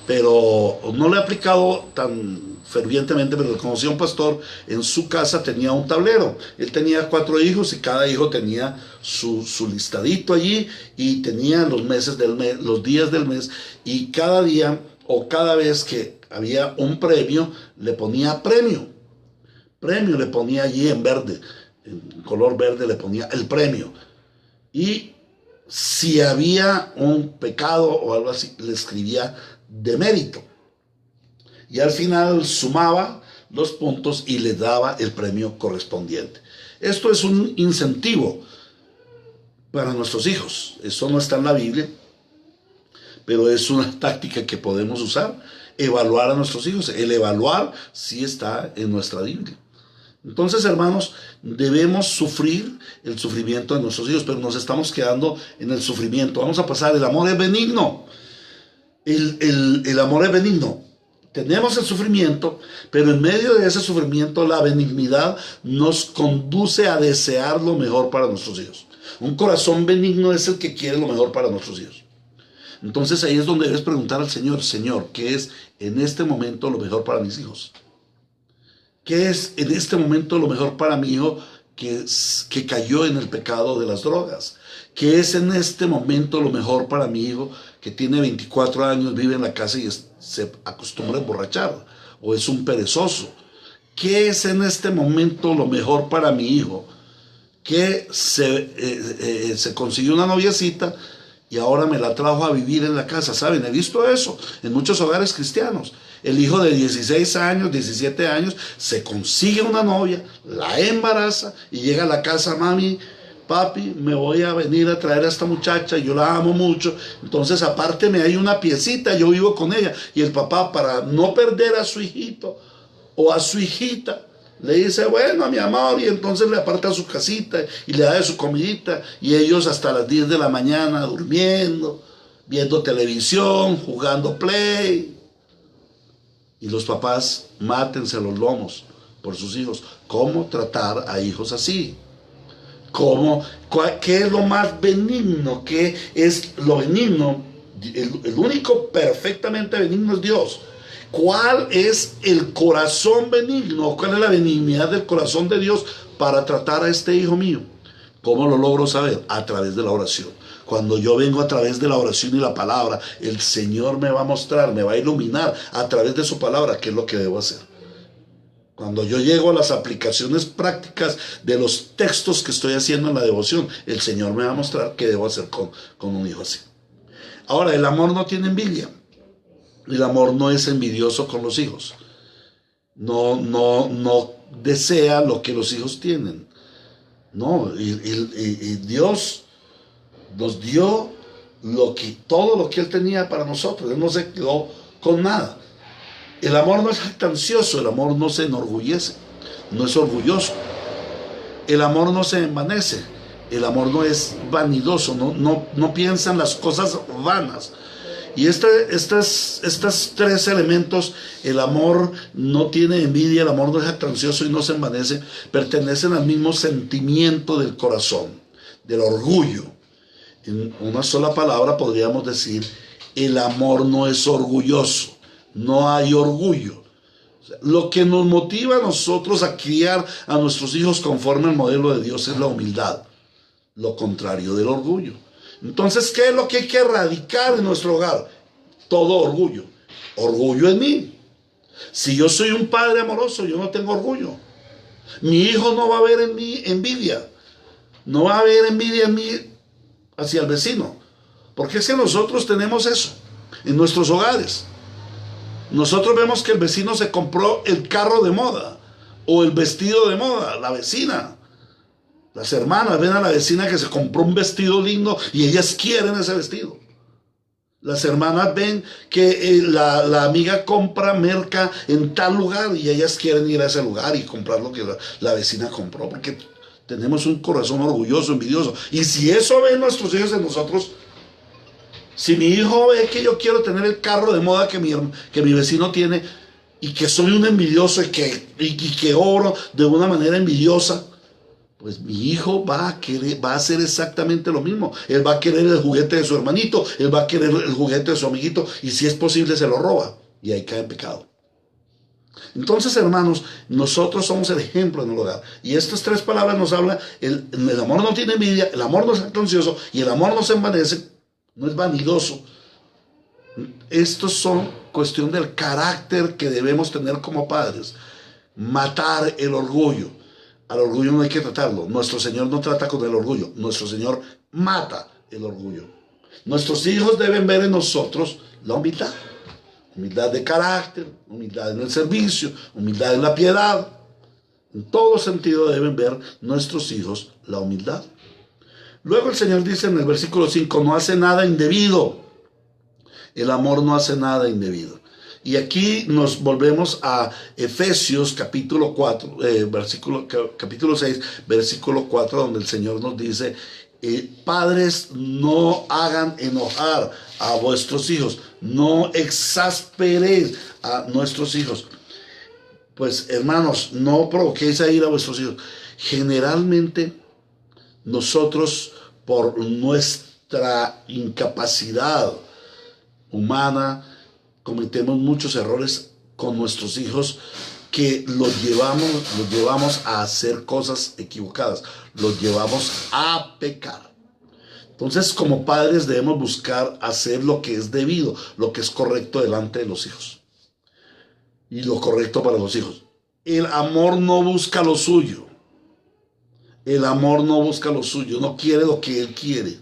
pero no lo he aplicado tan fervientemente, pero conocí a un pastor, en su casa tenía un tablero, él tenía 4 hijos y cada hijo tenía su listadito allí y tenía los meses del mes, los días del mes, y cada día o cada vez que había un premio, le ponía premio le ponía allí en verde, en color verde le ponía el premio, y si había un pecado o algo así, le escribía demérito, y al final sumaba los puntos y le daba el premio correspondiente. Esto es un incentivo para nuestros hijos, eso no está en la Biblia, pero es una táctica que podemos usar, evaluar a nuestros hijos. El evaluar sí está en nuestra Biblia. Entonces, hermanos, debemos sufrir el sufrimiento de nuestros hijos, pero nos estamos quedando en el sufrimiento. Vamos a pasar, el amor es benigno. El amor es benigno. Tenemos el sufrimiento, pero en medio de ese sufrimiento la benignidad nos conduce a desear lo mejor para nuestros hijos. Un corazón benigno es el que quiere lo mejor para nuestros hijos. Entonces ahí es donde debes preguntar al Señor, Señor, ¿qué es en este momento lo mejor para mis hijos? ¿Qué es en este momento lo mejor para mi hijo que cayó en el pecado de las drogas? ¿Qué es en este momento lo mejor para mi hijo que tiene 24 años, vive en la casa y se acostumbra a emborrachar? ¿O es un perezoso? ¿Qué es en este momento lo mejor para mi hijo que se consiguió una noviecita y ahora me la trajo a vivir en la casa? ¿Saben? He visto eso en muchos hogares cristianos. El hijo de 16 años, 17 años, se consigue una novia, la embaraza y llega a la casa, mami, papi, me voy a venir a traer a esta muchacha, yo la amo mucho, entonces aparte me hay una piecita, yo vivo con ella. Y el papá, para no perder a su hijito o a su hijita, Le dice, bueno, mi amor, y entonces le aparta su casita y le da de su comidita, y ellos hasta las 10 de la mañana durmiendo, viendo televisión, jugando play. Y los papás, mátense los lomos por sus hijos. ¿Cómo tratar a hijos así? ¿Qué es lo más benigno? ¿Qué es lo benigno? El único perfectamente benigno es Dios. ¿Cuál es el corazón benigno? ¿Cuál es la benignidad del corazón de Dios para tratar a este hijo mío? ¿Cómo lo logro saber? A través de la oración. Cuando yo vengo a través de la oración y la palabra, el Señor me va a mostrar, me va a iluminar a través de su palabra qué es lo que debo hacer. Cuando yo llego a las aplicaciones prácticas de los textos que estoy haciendo en la devoción, el Señor me va a mostrar qué debo hacer con un hijo así. Ahora, el amor no tiene envidia. El amor no es envidioso con los hijos. No desea lo que los hijos tienen. No, y Dios nos dio todo lo que Él tenía para nosotros. Él no se quedó con nada. El amor no es jactancioso, el amor no se enorgullece, no es orgulloso. El amor no se envanece, el amor no es vanidoso, no piensa en las cosas vanas. Y estos tres elementos, el amor no tiene envidia, el amor no es jactancioso y no se envanece, pertenecen al mismo sentimiento del corazón, del orgullo. En una sola palabra podríamos decir, el amor no es orgulloso, no hay orgullo. O sea, lo que nos motiva a nosotros a criar a nuestros hijos conforme al modelo de Dios es la humildad, lo contrario del orgullo. Entonces, ¿qué es lo que hay que erradicar en nuestro hogar? Todo orgullo. Orgullo en mí. Si yo soy un padre amoroso, yo no tengo orgullo. Mi hijo no va a ver en mí envidia. No va a haber envidia en mí hacia el vecino. Porque es que nosotros tenemos eso en nuestros hogares. Nosotros vemos que el vecino se compró el carro de moda o el vestido de moda, la vecina. Las hermanas ven a la vecina que se compró un vestido lindo y ellas quieren ese vestido. Las hermanas ven que la amiga compra merca en tal lugar y ellas quieren ir a ese lugar y comprar lo que la vecina compró, porque tenemos un corazón orgulloso, envidioso. Y si eso ven nuestros hijos en nosotros, si mi hijo ve que yo quiero tener el carro de moda que mi vecino tiene y que soy un envidioso y que obro de una manera envidiosa, pues mi hijo va a hacer exactamente lo mismo. Él va a querer el juguete de su hermanito, él va a querer el juguete de su amiguito y si es posible se lo roba y ahí cae en pecado. Entonces, hermanos, nosotros somos el ejemplo en el hogar. Y estas tres palabras nos hablan, el amor no tiene envidia, el amor no es jactancioso y el amor no se envanece, no es vanidoso. Estos son cuestión del carácter que debemos tener como padres. Matar el orgullo. Al orgullo no hay que tratarlo. Nuestro Señor no trata con el orgullo. Nuestro Señor mata el orgullo. Nuestros hijos deben ver en nosotros la humildad. Humildad de carácter, humildad en el servicio, humildad en la piedad. En todo sentido deben ver nuestros hijos la humildad. Luego el Señor dice en el versículo 5, no hace nada indebido. El amor no hace nada indebido. Y aquí nos volvemos a Efesios capítulo 4, capítulo 6, versículo 4, donde el Señor nos dice, padres, no hagan enojar a vuestros hijos, no exasperéis a nuestros hijos. Pues hermanos, no provoquéis a ir a vuestros hijos. Generalmente nosotros, por nuestra incapacidad humana, cometemos muchos errores con nuestros hijos que los llevamos a hacer cosas equivocadas, los llevamos a pecar. Entonces, como padres debemos buscar hacer lo que es debido, lo que es correcto delante de los hijos y lo correcto para los hijos. El amor no busca lo suyo. El amor no busca lo suyo, no quiere lo que él quiere.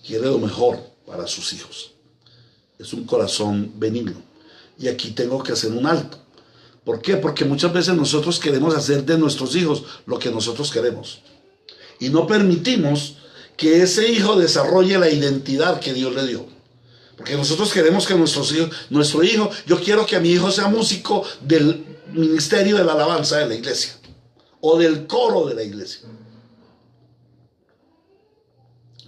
Quiere lo mejor para sus hijos. Es un corazón benigno. Y aquí tengo que hacer un alto. ¿Por qué? Porque muchas veces nosotros queremos hacer de nuestros hijos lo que nosotros queremos. Y no permitimos que ese hijo desarrolle la identidad que Dios le dio. Porque nosotros queremos que nuestro hijo, yo quiero que mi hijo sea músico del ministerio de la alabanza de la iglesia o del coro de la iglesia.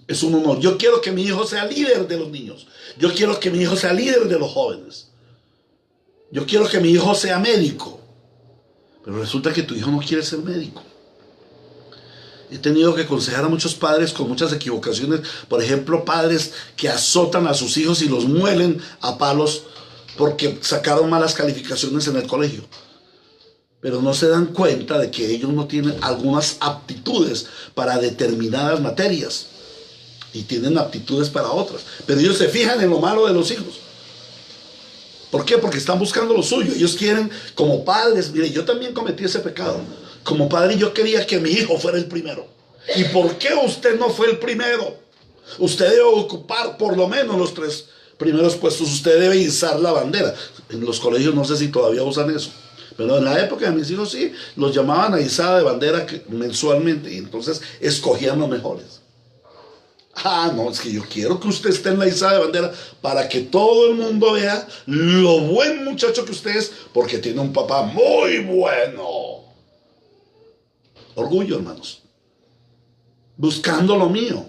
Es un honor. Yo quiero que mi hijo sea líder de los niños. Yo quiero que mi hijo sea líder de los jóvenes. Yo quiero que mi hijo sea médico. Pero resulta que tu hijo no quiere ser médico. He tenido que aconsejar a muchos padres con muchas equivocaciones. Por ejemplo, padres que azotan a sus hijos y los muelen a palos porque sacaron malas calificaciones en el colegio. Pero no se dan cuenta de que ellos no tienen algunas aptitudes para determinadas materias. Y tienen aptitudes para otras. Pero ellos se fijan en lo malo de los hijos. ¿Por qué? Porque están buscando lo suyo. Ellos quieren, como padres, mire, yo también cometí ese pecado. Como padre yo quería que mi hijo fuera el primero. ¿Y por qué usted no fue el primero? Usted debe ocupar por lo menos los 3 primeros puestos. Usted debe izar la bandera. En los colegios no sé si todavía usan eso. Pero en la época de mis hijos sí, los llamaban a izada de bandera mensualmente. Y entonces escogían los mejores. Ah, no, es que yo quiero que usted esté en la izada de bandera para que todo el mundo vea lo buen muchacho que usted es, porque tiene un papá muy bueno. Orgullo, hermanos. Buscando lo mío.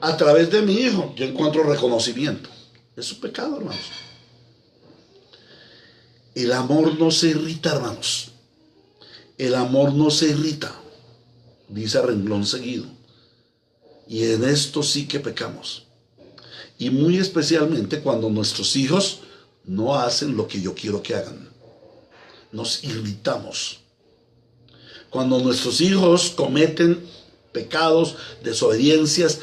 A través de mi hijo yo encuentro reconocimiento. Es un pecado, hermanos. El amor no se irrita, hermanos. El amor no se irrita. Dice a renglón seguido. Y en esto sí que pecamos. Y muy especialmente cuando nuestros hijos no hacen lo que yo quiero que hagan. Nos irritamos. Cuando nuestros hijos cometen pecados, desobediencias,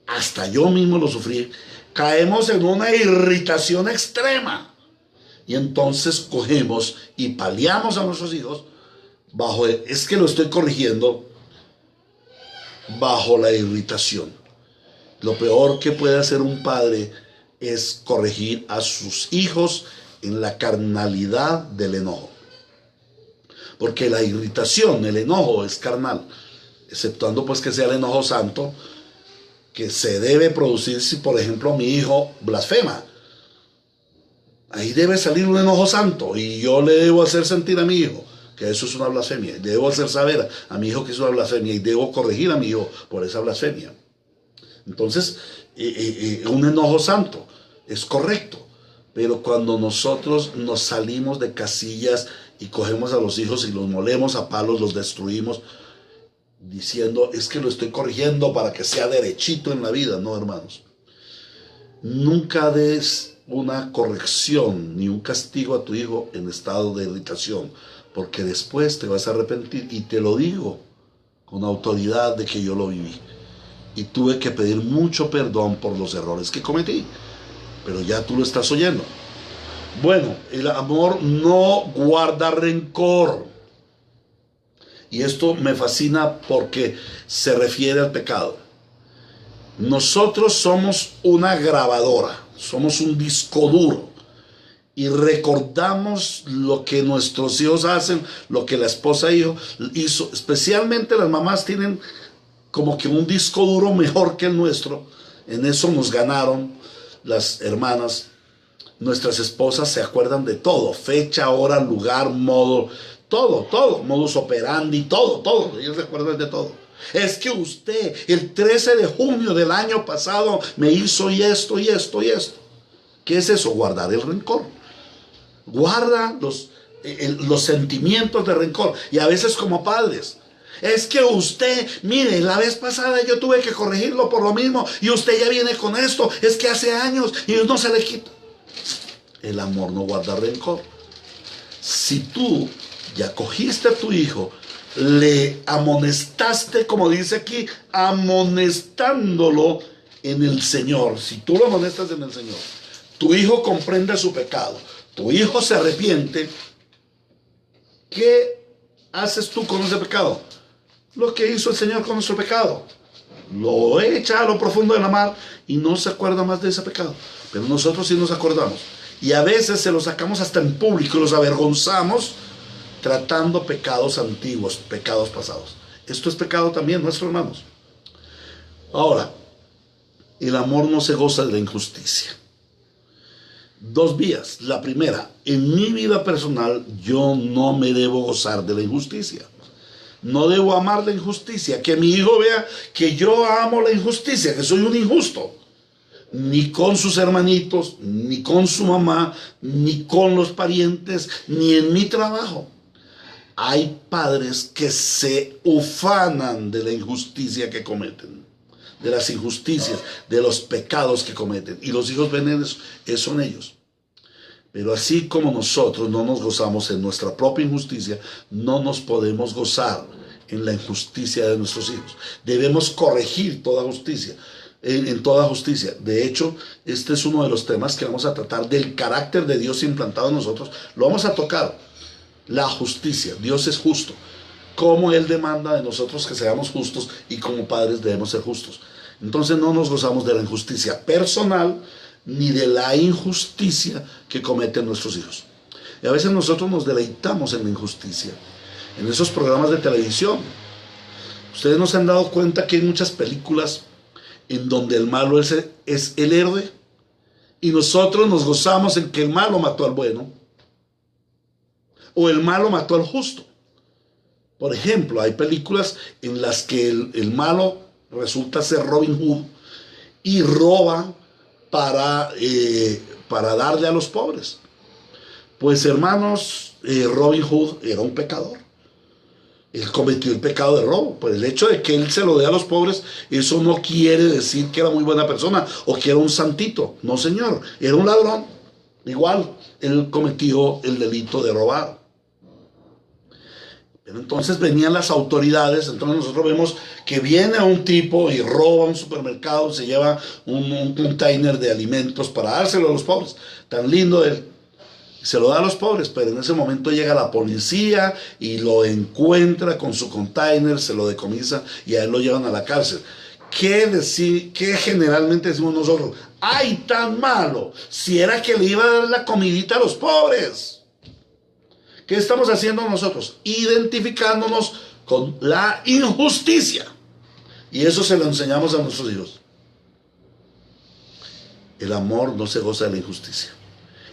hasta yo mismo lo sufrí, caemos en una irritación extrema. Y entonces cogemos y paliamos a nuestros hijos es que lo estoy corrigiendo, bajo la irritación. Lo peor que puede hacer un padre es corregir a sus hijos en la carnalidad del enojo. Porque la irritación, el enojo es carnal, exceptuando pues que sea el enojo santo, que se debe producir si por ejemplo mi hijo blasfema. Ahí debe salir un enojo santo y yo le debo hacer sentir a mi hijo que eso es una blasfemia. Debo hacer saber a mi hijo que es una blasfemia y debo corregir a mi hijo por esa blasfemia. Entonces, un enojo santo es correcto, pero cuando nosotros nos salimos de casillas y cogemos a los hijos y los molemos a palos, los destruimos, diciendo, es que lo estoy corrigiendo para que sea derechito en la vida. No, hermanos. Nunca des una corrección ni un castigo a tu hijo en estado de irritación, porque después te vas a arrepentir, y te lo digo con autoridad de que yo lo viví. Y tuve que pedir mucho perdón por los errores que cometí, pero ya tú lo estás oyendo. Bueno, el amor no guarda rencor. Y esto me fascina porque se refiere al pecado. Nosotros somos una grabadora, somos un disco duro. Y recordamos lo que nuestros hijos hacen, lo que la esposa hizo. Especialmente las mamás tienen como que un disco duro mejor que el nuestro. En eso nos ganaron las hermanas. Nuestras esposas se acuerdan de todo. Fecha, hora, lugar, modo, todo. Modus operandi, todo. Ellos se acuerdan de todo. Es que usted el 13 de junio del año pasado me hizo y esto. ¿Qué es eso? Guardar el rencor. Guarda los sentimientos de rencor. Y a veces como padres, es que usted, mire, la vez pasada yo tuve que corregirlo por lo mismo y usted ya viene con esto, es que hace años y no se le quita. El amor no guarda rencor. Si tú ya cogiste a tu hijo, le amonestaste, como dice aquí, amonestándolo en el Señor. Si tú lo amonestas en el Señor, tu hijo comprende su pecado, tu hijo se arrepiente, ¿qué haces tú con ese pecado? Lo que hizo el Señor con nuestro pecado. Lo echa a lo profundo de la mar y no se acuerda más de ese pecado. Pero nosotros sí nos acordamos. Y a veces se lo sacamos hasta en público y los avergonzamos tratando pecados antiguos, pecados pasados. Esto es pecado también, nuestros hermanos. Ahora, El amor no se goza de la injusticia. Dos vías. La primera, en mi vida personal yo no me debo gozar de la injusticia. No debo amar la injusticia. Que mi hijo vea que yo amo la injusticia, que soy un injusto. Ni con sus hermanitos, ni con su mamá, ni con los parientes, ni en mi trabajo. Hay padres que se ufanan de la injusticia que cometen, de las injusticias, de los pecados que cometen. Y los hijos ven eso en ellos. Pero así como nosotros no nos gozamos en nuestra propia injusticia, no nos podemos gozar en la injusticia de nuestros hijos. Debemos corregir toda justicia, en toda justicia. De hecho, este es uno de los temas que vamos a tratar, del carácter de Dios implantado en nosotros. Lo vamos a tocar, la justicia. Dios es justo. Cómo Él demanda de nosotros que seamos justos, y como padres debemos ser justos. Entonces no nos gozamos de la injusticia personal, ni de la injusticia que cometen nuestros hijos. Y a veces nosotros nos deleitamos en la injusticia, en esos programas de televisión. Ustedes no se han dado cuenta que hay muchas películas en donde el malo es el héroe, y nosotros nos gozamos en que el malo mató al bueno, o el malo mató al justo. Por ejemplo, hay películas en las que el malo resulta ser Robin Hood y roba para darle a los pobres. Pues hermanos, Robin Hood era un pecador. Él cometió el pecado de robo. Pues el hecho de que él se lo dé a los pobres, eso no quiere decir que era muy buena persona o que era un santito. No, señor, era un ladrón. Igual, él cometió el delito de robar. Pero entonces venían las autoridades. Entonces nosotros vemos que viene un tipo y roba un supermercado, se lleva un container de alimentos para dárselo a los pobres. Tan lindo él. Se lo da a los pobres, pero en ese momento llega la policía y lo encuentra con su container, se lo decomisa y a él lo llevan a la cárcel. ¿Qué generalmente decimos nosotros? ¡Ay, tan malo! Si era que le iba a dar la comidita a los pobres. ¿Qué estamos haciendo nosotros? Identificándonos con la injusticia. Y eso se lo enseñamos a nuestros hijos. El amor no se goza de la injusticia.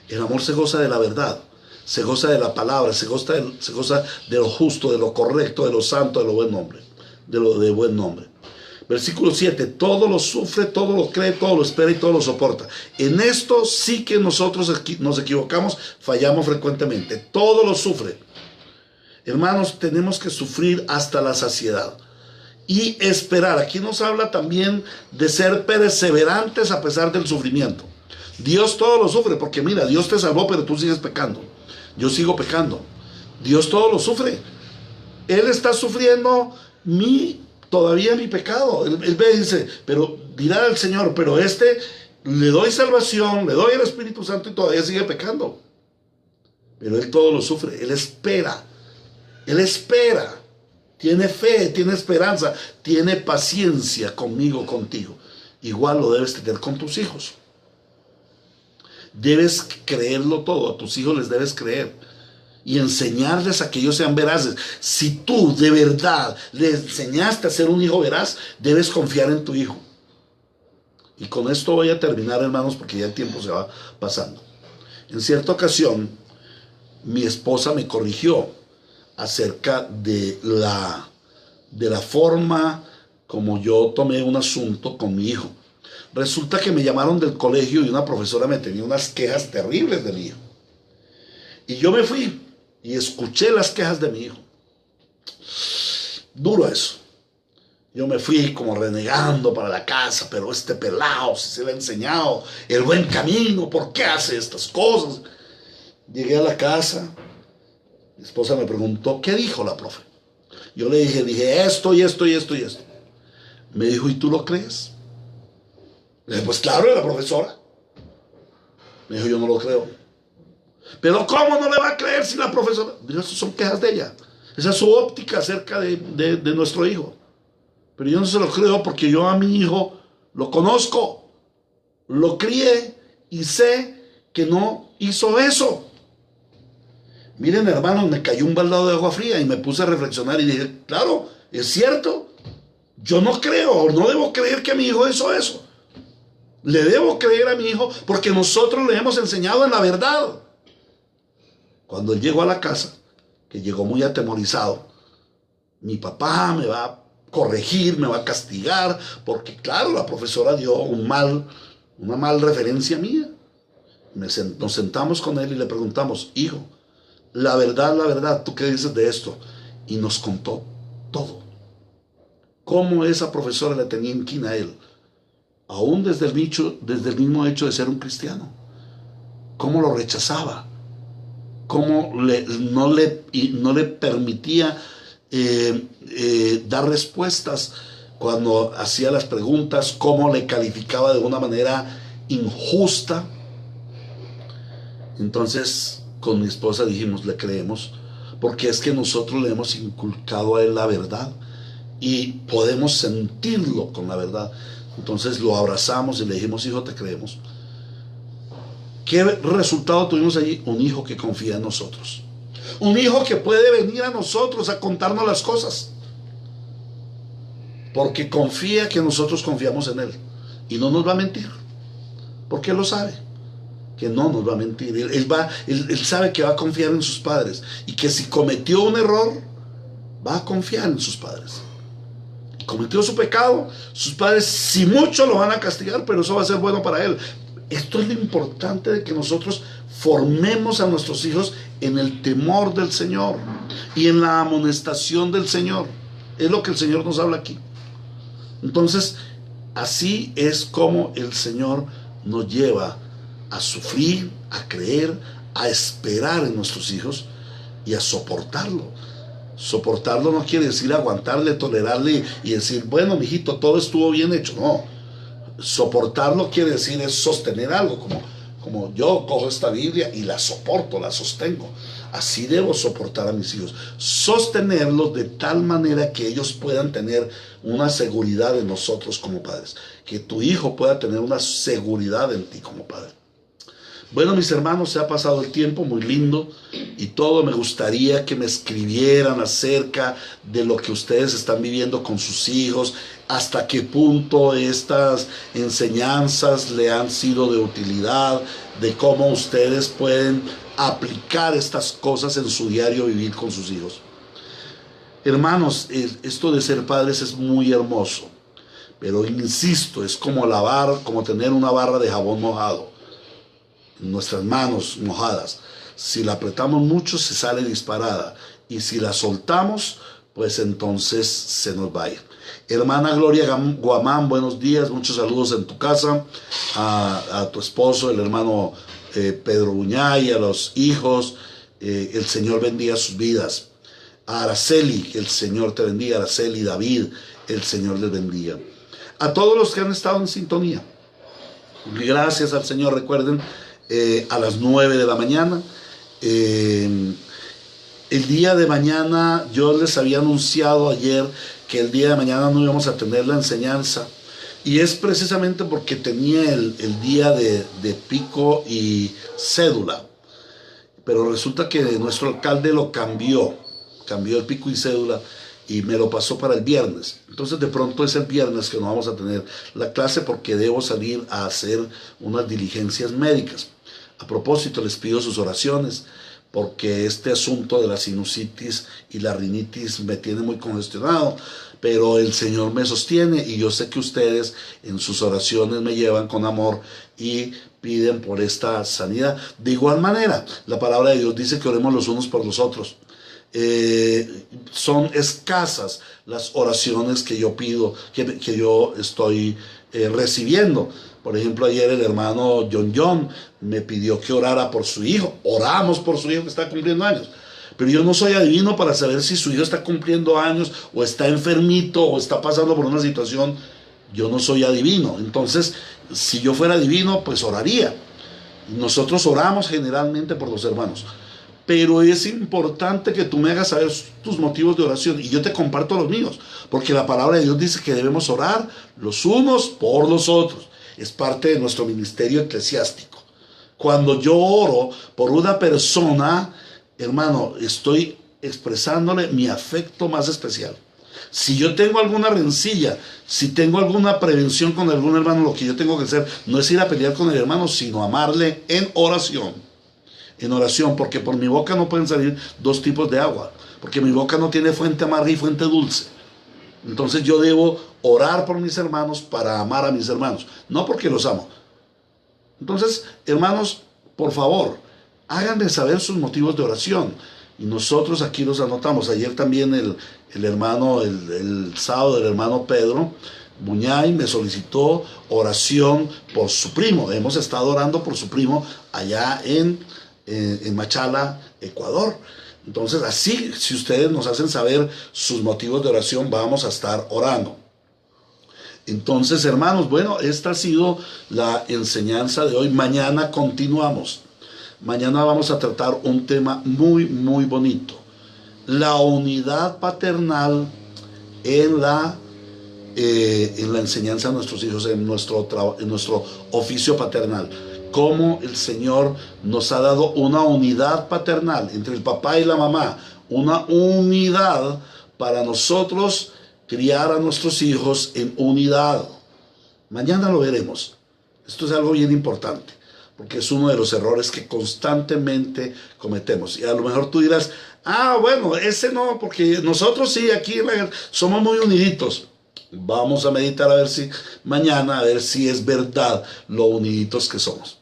El amor se goza de la verdad, se goza de la palabra, se goza de lo justo, de lo correcto, de lo santo, de lo buen nombre, de buen nombre. Versículo 7, todo lo sufre, todo lo cree, todo lo espera y todo lo soporta. En esto sí que nosotros nos equivocamos, fallamos frecuentemente. Todo lo sufre. Hermanos, tenemos que sufrir hasta la saciedad. Y esperar. Aquí nos habla también de ser perseverantes a pesar del sufrimiento. Dios todo lo sufre, porque mira, Dios te salvó, pero tú sigues pecando. Yo sigo pecando. Dios todo lo sufre. Él está sufriendo todavía mi pecado. Él ve y dice, pero dirá el Señor, pero le doy salvación, le doy el Espíritu Santo y todavía sigue pecando. Pero Él todo lo sufre. Él espera. Él espera. Tiene fe, tiene esperanza, tiene paciencia conmigo, contigo. Igual lo debes tener con tus hijos. Debes creerlo todo, a tus hijos les debes creer y enseñarles a que ellos sean veraces. Si tú de verdad le enseñaste a ser un hijo veraz, debes confiar en tu hijo. Y con esto voy a terminar, hermanos, porque ya el tiempo se va pasando. En cierta ocasión, mi esposa me corrigió acerca de la forma como yo tomé un asunto con mi hijo. Resulta que me llamaron del colegio y una profesora me tenía unas quejas terribles de mi hijo. Y yo me fui y escuché las quejas de mi hijo. Duro eso. Yo me fui como renegando para la casa, pero este pelado, si se le ha enseñado el buen camino, ¿por qué hace estas cosas? Llegué a la casa, mi esposa me preguntó, ¿qué dijo la profe? Yo le dije esto y esto y esto y esto. Me dijo, ¿y tú lo crees? Le dije, pues claro, era la profesora. Me dijo, yo no lo creo. Pero ¿cómo no le va a creer si la profesora? Digo, esas son quejas de ella. Esa es su óptica acerca de nuestro hijo. Pero yo no se lo creo porque yo a mi hijo lo conozco, lo crié y sé que no hizo eso. Miren, hermanos, me cayó un baldado de agua fría y me puse a reflexionar y dije, claro, es cierto. Yo no creo, no debo creer que mi hijo hizo eso. Le debo creer a mi hijo porque nosotros le hemos enseñado en la verdad. Cuando él llegó a la casa, que llegó muy atemorizado, mi papá me va a corregir, me va a castigar, porque claro, la profesora dio una mal referencia mía. Nos sentamos con él y le preguntamos, hijo, la verdad, ¿tú qué dices de esto? Y nos contó todo. Cómo esa profesora le tenía inquina a él, aún desde el mismo hecho de ser un cristiano. Cómo lo rechazaba. Cómo no le permitía dar respuestas cuando hacía las preguntas, cómo le calificaba de una manera injusta. Entonces, con mi esposa dijimos, le creemos, porque es que nosotros le hemos inculcado a él la verdad y podemos sentirlo con la verdad. Entonces lo abrazamos y le dijimos, hijo, te creemos. ¿Qué resultado tuvimos allí? Un hijo que confía en nosotros. Un hijo que puede venir a nosotros a contarnos las cosas. Porque confía que nosotros confiamos en él. Y no nos va a mentir. Porque él lo sabe. Que no nos va a mentir. Él sabe que va a confiar en sus padres. Y que si cometió un error, va a confiar en sus padres. Cometió su pecado, sus padres si mucho lo van a castigar, pero eso va a ser bueno para él. Esto es lo importante de que nosotros formemos a nuestros hijos en el temor del Señor y en la amonestación del Señor. Es lo que el Señor nos habla aquí. Entonces, así es como el Señor nos lleva a sufrir, a creer, a esperar en nuestros hijos y a soportarlo. Soportarlo no quiere decir aguantarle, tolerarle y decir, bueno, mijito, todo estuvo bien hecho. No. Soportarlo quiere decir es sostener algo, como yo cojo esta Biblia y la soporto, la sostengo. Así debo soportar a mis hijos. Sostenerlos de tal manera que ellos puedan tener una seguridad en nosotros como padres. Que tu hijo pueda tener una seguridad en ti como padre. Bueno, mis hermanos, se ha pasado el tiempo muy lindo y todo. Me gustaría que me escribieran acerca de lo que ustedes están viviendo con sus hijos, hasta qué punto estas enseñanzas le han sido de utilidad, de cómo ustedes pueden aplicar estas cosas en su diario vivir con sus hijos. Hermanos, esto de ser padres es muy hermoso, pero insisto, es como como tener una barra de jabón mojado. Nuestras manos mojadas, si la apretamos mucho se sale disparada y si la soltamos pues entonces se nos va a ir. Hermana Gloria Guamán, buenos días, muchos saludos en tu casa, a tu esposo, el hermano Pedro Buñay, a los hijos, el Señor bendiga sus vidas. A Araceli, que el Señor te bendiga. Araceli, David, el Señor les bendiga. A todos los que han estado en sintonía, gracias al Señor. Recuerden, a las 9 de la mañana. El día de mañana, yo les había anunciado ayer que el día de mañana no íbamos a tener la enseñanza. Y es precisamente porque tenía el día de pico y cédula. Pero resulta que nuestro alcalde lo cambió el pico y cédula y me lo pasó para el viernes. Entonces de pronto es el viernes que no vamos a tener la clase porque debo salir a hacer unas diligencias médicas. A propósito, les pido sus oraciones porque este asunto de la sinusitis y la rinitis me tiene muy congestionado, pero el Señor me sostiene y yo sé que ustedes en sus oraciones me llevan con amor y piden por esta sanidad. De igual manera, la palabra de Dios dice que oremos los unos por los otros. Son escasas las oraciones que yo pido, que yo estoy recibiendo. Por ejemplo, ayer el hermano John me pidió que orara por su hijo. Oramos por su hijo que está cumpliendo años. Pero yo no soy adivino para saber si su hijo está cumpliendo años o está enfermito o está pasando por una situación. Yo no soy adivino. Entonces, si yo fuera adivino, pues oraría. Nosotros oramos generalmente por los hermanos. Pero es importante que tú me hagas saber tus motivos de oración y yo te comparto los míos, porque la palabra de Dios dice que debemos orar los unos por los otros. Es parte de nuestro ministerio eclesiástico. Cuando yo oro por una persona, hermano, estoy expresándole mi afecto más especial. Si yo tengo alguna rencilla, si tengo alguna prevención con algún hermano, lo que yo tengo que hacer no es ir a pelear con el hermano, sino amarle en oración. En oración, porque por mi boca no pueden salir dos tipos de agua, porque mi boca no tiene fuente amarga y fuente dulce. Entonces yo debo orar por mis hermanos para amar a mis hermanos, no porque los amo. Entonces, hermanos, por favor, háganme saber sus motivos de oración. Y nosotros aquí los anotamos. Ayer también el hermano, el sábado, el hermano Pedro Buñay me solicitó oración por su primo. Hemos estado orando por su primo allá en Machala, Ecuador. Entonces, así, si ustedes nos hacen saber sus motivos de oración, vamos a estar orando. Entonces, hermanos, bueno, esta ha sido la enseñanza de hoy. Mañana continuamos. Mañana vamos a tratar un tema muy, muy bonito. La unidad paternal en la enseñanza de nuestros hijos, en nuestro oficio paternal. Cómo el Señor nos ha dado una unidad paternal entre el papá y la mamá. Una unidad para nosotros criar a nuestros hijos en unidad. Mañana lo veremos. Esto es algo bien importante, porque es uno de los errores que constantemente cometemos. Y a lo mejor tú dirás, bueno, ese no, porque nosotros sí, aquí somos muy uniditos. Vamos a meditar a ver si mañana, a ver si es verdad lo uniditos que somos.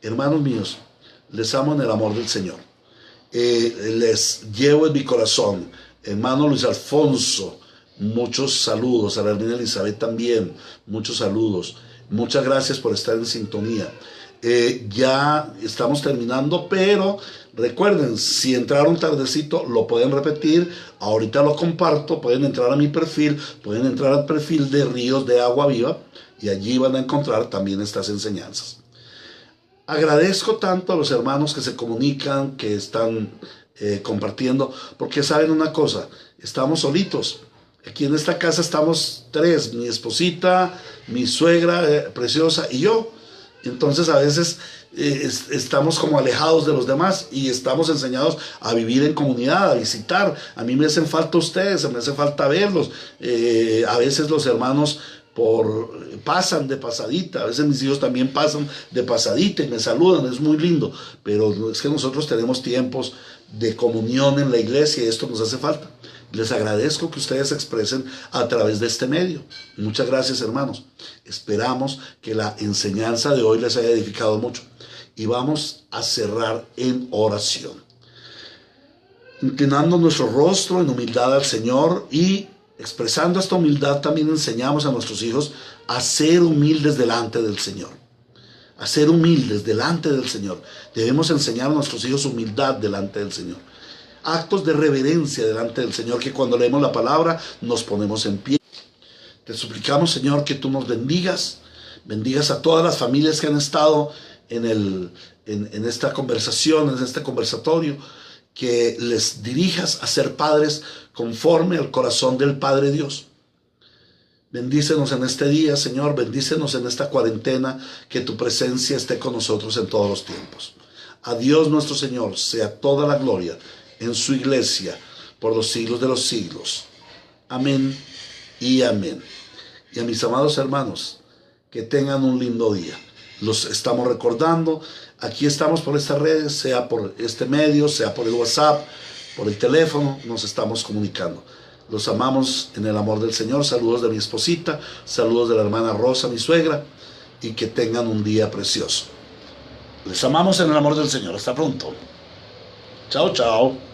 Hermanos míos, les amo en el amor del Señor. Les llevo en mi corazón. Hermano Luis Alfonso, muchos saludos. A la hermana Elizabeth también, muchos saludos. Muchas gracias por estar en sintonía. Ya estamos terminando, pero recuerden, si entraron tardecito, lo pueden repetir. Ahorita lo comparto, pueden entrar a mi perfil, pueden entrar al perfil de Ríos de Agua Viva y allí van a encontrar también estas enseñanzas. Agradezco tanto a los hermanos que se comunican, que están compartiendo, porque saben una cosa, estamos solitos. Aquí en esta casa estamos tres, mi esposita, mi suegra preciosa y yo. Entonces a veces estamos como alejados de los demás y estamos enseñados a vivir en comunidad, a visitar. A mí me hacen falta ustedes, me hace falta verlos. A veces los hermanos pasan de pasadita, a veces mis hijos también pasan de pasadita y me saludan, es muy lindo. Pero es que nosotros tenemos tiempos de comunión en la iglesia y esto nos hace falta. Les agradezco que ustedes se expresen a través de este medio. Muchas gracias, hermanos. Esperamos que la enseñanza de hoy les haya edificado mucho. Y vamos a cerrar en oración. Inclinando nuestro rostro en humildad al Señor y expresando esta humildad, también enseñamos a nuestros hijos a ser humildes delante del Señor. A ser humildes delante del Señor. Debemos enseñar a nuestros hijos humildad delante del Señor. Actos de reverencia delante del Señor, que cuando leemos la palabra nos ponemos en pie. Te suplicamos, Señor, que tú nos bendigas a todas las familias que han estado en esta conversación, en este conversatorio, que les dirijas a ser padres conforme al corazón del Padre Dios. Bendícenos en este día, Señor, bendícenos en esta cuarentena, que tu presencia esté con nosotros en todos los tiempos. A Dios nuestro Señor sea toda la gloria en su iglesia por los siglos de los siglos. Amén y amén. Y a mis amados hermanos, que tengan un lindo día. Los estamos recordando, aquí estamos por estas redes, sea por este medio, sea por el WhatsApp, por el teléfono, nos estamos comunicando. Los amamos en el amor del Señor. Saludos de mi esposita, saludos de la hermana Rosa, mi suegra, y que tengan un día precioso. Les amamos en el amor del Señor. Hasta pronto. Chao, chao.